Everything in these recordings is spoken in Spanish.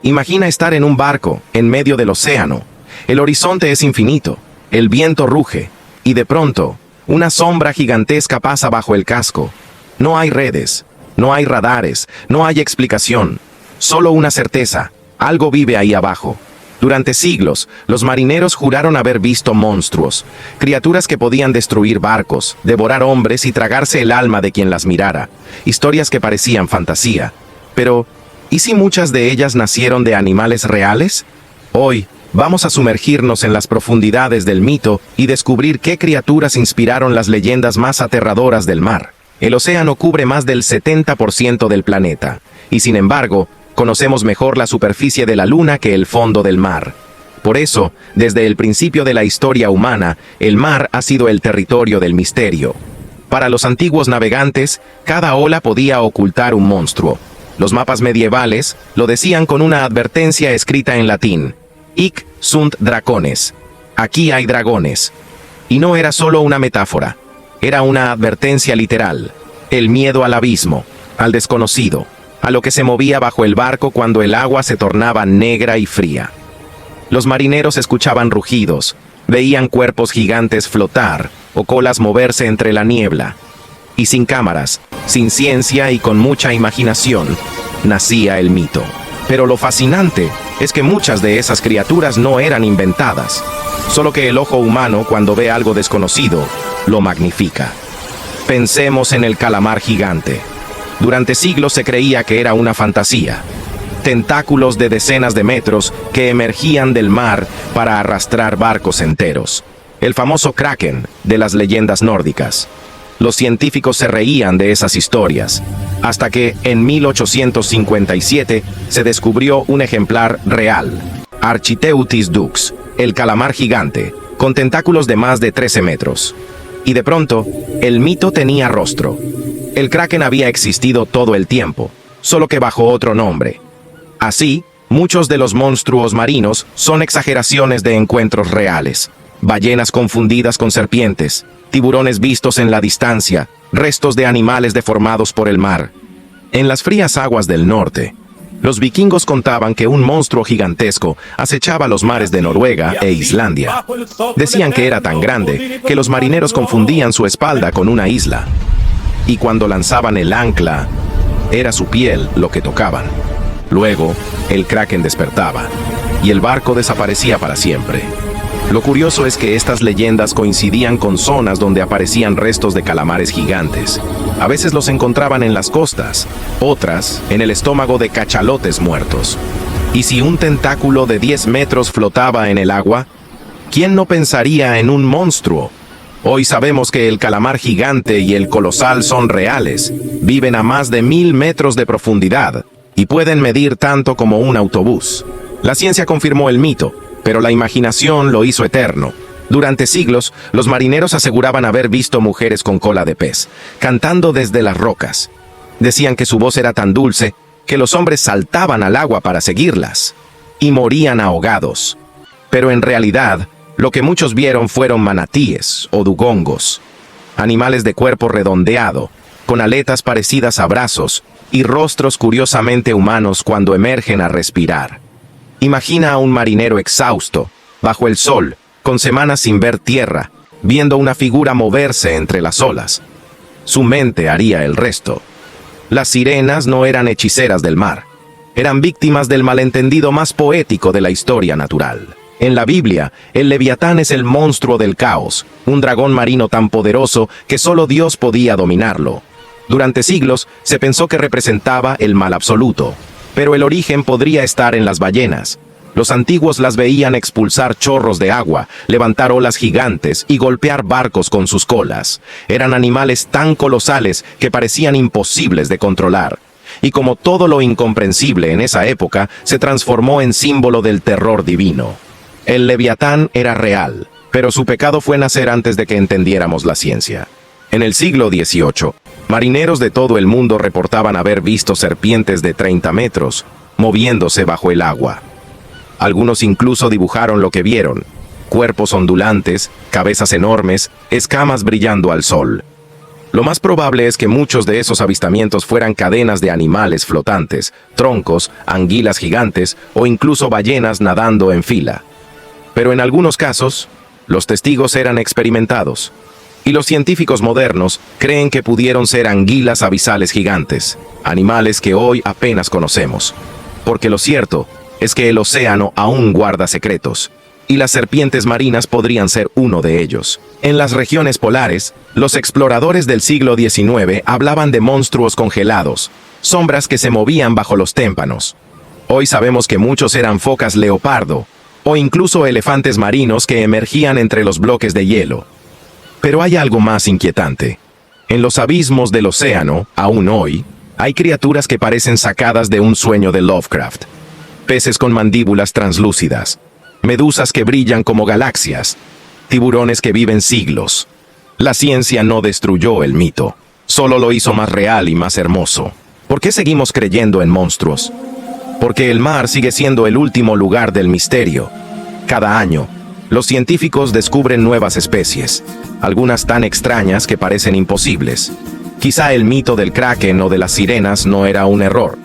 Imagina estar en un barco, en medio del océano. El horizonte es infinito, el viento ruge, y de pronto, una sombra gigantesca pasa bajo el casco. No hay redes, no hay radares, no hay explicación. Solo una certeza, algo vive ahí abajo. Durante siglos, los marineros juraron haber visto monstruos, criaturas que podían destruir barcos, devorar hombres y tragarse el alma de quien las mirara. Historias que parecían fantasía. Pero, ¿y si muchas de ellas nacieron de animales reales? Hoy, vamos a sumergirnos en las profundidades del mito y descubrir qué criaturas inspiraron las leyendas más aterradoras del mar. El océano cubre más del 70% del planeta, y sin embargo, conocemos mejor la superficie de la luna que el fondo del mar. Por eso, desde el principio de la historia humana, el mar ha sido el territorio del misterio. Para los antiguos navegantes, cada ola podía ocultar un monstruo. Los mapas medievales lo decían con una advertencia escrita en latín: Hic sunt dracones. Aquí hay dragones. Y no era solo una metáfora, era una advertencia literal. El miedo al abismo, al desconocido, a lo que se movía bajo el barco cuando el agua se tornaba negra y fría. Los marineros escuchaban rugidos, veían cuerpos gigantes flotar o colas moverse entre la niebla. Y sin cámaras, sin ciencia y con mucha imaginación, nacía el mito. Pero lo fascinante es que muchas de esas criaturas no eran inventadas, solo que el ojo humano, cuando ve algo desconocido, lo magnifica. Pensemos en el calamar gigante. Durante siglos se creía que era una fantasía. Tentáculos de decenas de metros que emergían del mar para arrastrar barcos enteros. El famoso Kraken de las leyendas nórdicas. Los científicos se reían de esas historias, hasta que en 1857 se descubrió un ejemplar real, Architeuthis dux, el calamar gigante, con tentáculos de más de 13 metros. Y de pronto, el mito tenía rostro. El Kraken había existido todo el tiempo, solo que bajo otro nombre. Así, muchos de los monstruos marinos son exageraciones de encuentros reales. Ballenas confundidas con serpientes, tiburones vistos en la distancia, restos de animales deformados por el mar. En las frías aguas del norte, los vikingos contaban que un monstruo gigantesco acechaba los mares de Noruega e Islandia. Decían que era tan grande que los marineros confundían su espalda con una isla. Y cuando lanzaban el ancla, era su piel lo que tocaban. Luego, el Kraken despertaba, y el barco desaparecía para siempre. Lo curioso es que estas leyendas coincidían con zonas donde aparecían restos de calamares gigantes. A veces los encontraban en las costas, otras en el estómago de cachalotes muertos. ¿Y si un tentáculo de 10 metros flotaba en el agua? ¿Quién no pensaría en un monstruo? Hoy sabemos que el calamar gigante y el colosal son reales, viven a más de 1000 metros de profundidad y pueden medir tanto como un autobús. La ciencia confirmó el mito, pero la imaginación lo hizo eterno. Durante siglos, los marineros aseguraban haber visto mujeres con cola de pez, cantando desde las rocas. Decían que su voz era tan dulce que los hombres saltaban al agua para seguirlas y morían ahogados. Pero en realidad, lo que muchos vieron fueron manatíes o dugongos, animales de cuerpo redondeado, con aletas parecidas a brazos y rostros curiosamente humanos cuando emergen a respirar. Imagina a un marinero exhausto, bajo el sol, con semanas sin ver tierra, viendo una figura moverse entre las olas. Su mente haría el resto. Las sirenas no eran hechiceras del mar, eran víctimas del malentendido más poético de la historia natural. En la Biblia, el Leviatán es el monstruo del caos, un dragón marino tan poderoso que solo Dios podía dominarlo. Durante siglos se pensó que representaba el mal absoluto, pero el origen podría estar en las ballenas. Los antiguos las veían expulsar chorros de agua, levantar olas gigantes y golpear barcos con sus colas. Eran animales tan colosales que parecían imposibles de controlar. Y como todo lo incomprensible en esa época, se transformó en símbolo del terror divino. El Leviatán era real, pero su pecado fue nacer antes de que entendiéramos la ciencia. En el siglo XVIII, marineros de todo el mundo reportaban haber visto serpientes de 30 metros, moviéndose bajo el agua. Algunos incluso dibujaron lo que vieron: cuerpos ondulantes, cabezas enormes, escamas brillando al sol. Lo más probable es que muchos de esos avistamientos fueran cadenas de animales flotantes, troncos, anguilas gigantes o incluso ballenas nadando en fila. Pero en algunos casos, los testigos eran experimentados, y los científicos modernos creen que pudieron ser anguilas abisales gigantes, animales que hoy apenas conocemos. Porque lo cierto es que el océano aún guarda secretos, y las serpientes marinas podrían ser uno de ellos. En las regiones polares, los exploradores del siglo XIX hablaban de monstruos congelados, sombras que se movían bajo los témpanos. Hoy sabemos que muchos eran focas leopardo, o incluso elefantes marinos que emergían entre los bloques de hielo. Pero hay algo más inquietante. En los abismos del océano, aún hoy, hay criaturas que parecen sacadas de un sueño de Lovecraft. Peces con mandíbulas translúcidas, medusas que brillan como galaxias, tiburones que viven siglos. La ciencia no destruyó el mito, solo lo hizo más real y más hermoso. ¿Por qué seguimos creyendo en monstruos? Porque el mar sigue siendo el último lugar del misterio. Cada año, los científicos descubren nuevas especies, algunas tan extrañas que parecen imposibles. Quizá el mito del kraken o de las sirenas no era un error.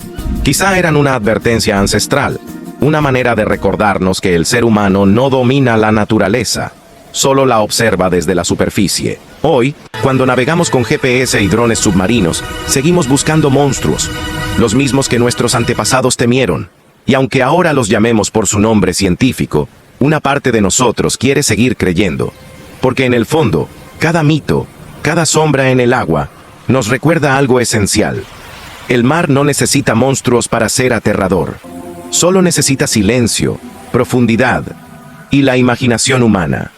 Quizá eran una advertencia ancestral, una manera de recordarnos que el ser humano no domina la naturaleza, solo la observa desde la superficie. Hoy, cuando navegamos con GPS y drones submarinos, seguimos buscando monstruos, los mismos que nuestros antepasados temieron. Y aunque ahora los llamemos por su nombre científico, una parte de nosotros quiere seguir creyendo. Porque en el fondo, cada mito, cada sombra en el agua, nos recuerda algo esencial. El mar no necesita monstruos para ser aterrador. Solo necesita silencio, profundidad y la imaginación humana.